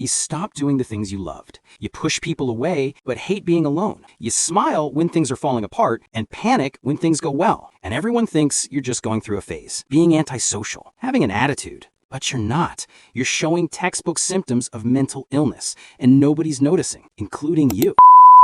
You stop doing the things you loved. You push people away, but hate being alone. You smile when things are falling apart and panic when things go well. And everyone thinks you're just going through a phase, being antisocial, having an attitude. But you're not. You're showing textbook symptoms of mental illness, and nobody's noticing, including you.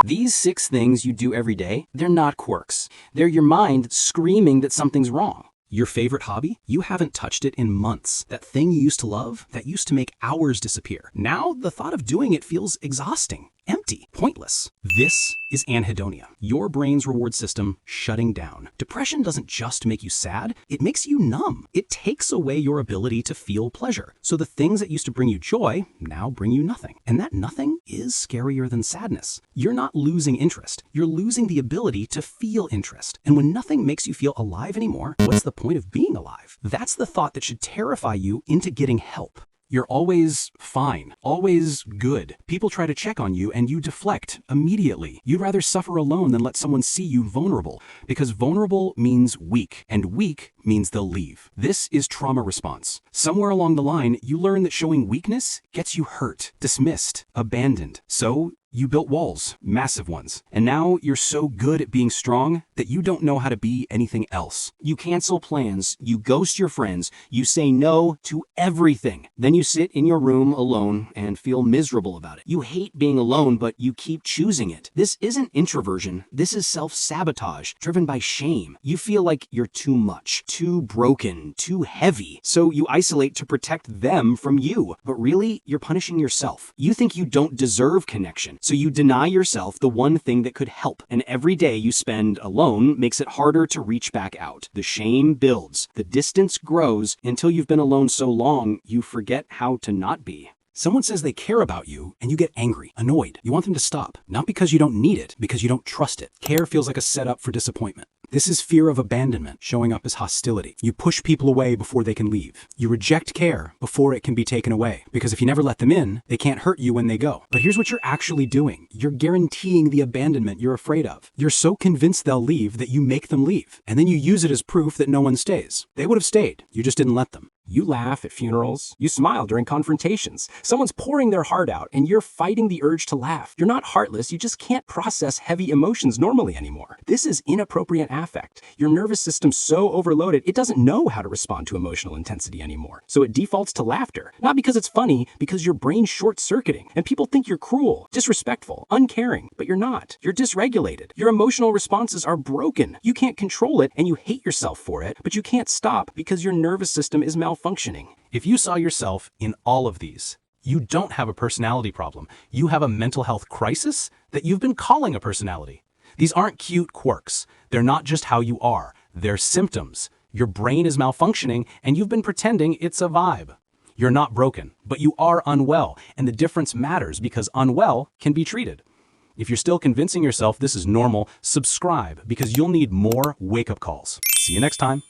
These 6 things you do every day, they're not quirks. They're your mind screaming that something's wrong. Your favorite hobby? You haven't touched it in months. That thing you used to love, that used to make hours disappear. Now, the thought of doing it feels exhausting, empty, pointless. This is anhedonia, your brain's reward system shutting down. Depression doesn't just make you sad, it makes you numb. It takes away your ability to feel pleasure. So the things that used to bring you joy now bring you nothing. And that nothing is scarier than sadness. You're not losing interest, you're losing the ability to feel interest. And when nothing makes you feel alive anymore, what's the point of being alive? That's the thought that should terrify you into getting help. You're always fine, always good. People try to check on you and you deflect immediately. You'd rather suffer alone than let someone see you vulnerable, because vulnerable means weak, and weak means they'll leave. This is trauma response. Somewhere along the line, you learn that showing weakness gets you hurt, dismissed, abandoned. So you built walls, massive ones. And now you're so good at being strong that you don't know how to be anything else. You cancel plans, you ghost your friends, you say no to everything. Then you sit in your room alone and feel miserable about it. You hate being alone, but you keep choosing it. This isn't introversion. This is self-sabotage, driven by shame. You feel like you're too much, too broken, too heavy. So you isolate to protect them from you. But really, you're punishing yourself. You think you don't deserve connection. So you deny yourself the one thing that could help, and every day you spend alone makes it harder to reach back out. The shame builds, the distance grows, until you've been alone so long, you forget how to not be. Someone says they care about you, and you get angry, annoyed. You want them to stop, not because you don't need it, because you don't trust it. Care feels like a setup for disappointment. This is fear of abandonment showing up as hostility. You push people away before they can leave. You reject care before it can be taken away, because if you never let them in, they can't hurt you when they go. But here's what you're actually doing. You're guaranteeing the abandonment you're afraid of. You're so convinced they'll leave that you make them leave, and then you use it as proof that no one stays. They would have stayed. You just didn't let them. You laugh at funerals. You smile during confrontations. Someone's pouring their heart out, and you're fighting the urge to laugh. You're not heartless, you just can't process heavy emotions normally anymore. This is inappropriate affect. Your nervous system's so overloaded, it doesn't know how to respond to emotional intensity anymore. So it defaults to laughter. Not because it's funny, because your brain's short-circuiting, and people think you're cruel, disrespectful, uncaring, but you're not. You're dysregulated. Your emotional responses are broken. You can't control it, and you hate yourself for it, but you can't stop because your nervous system is malfunctioning. If you saw yourself in all of these, you don't have a personality problem. You have a mental health crisis that you've been calling a personality. These aren't cute quirks. They're not just how you are. They're symptoms. Your brain is malfunctioning, and you've been pretending it's a vibe. You're not broken, but you are unwell, and the difference matters because unwell can be treated. If you're still convincing yourself this is normal, subscribe because you'll need more wake-up calls. See you next time.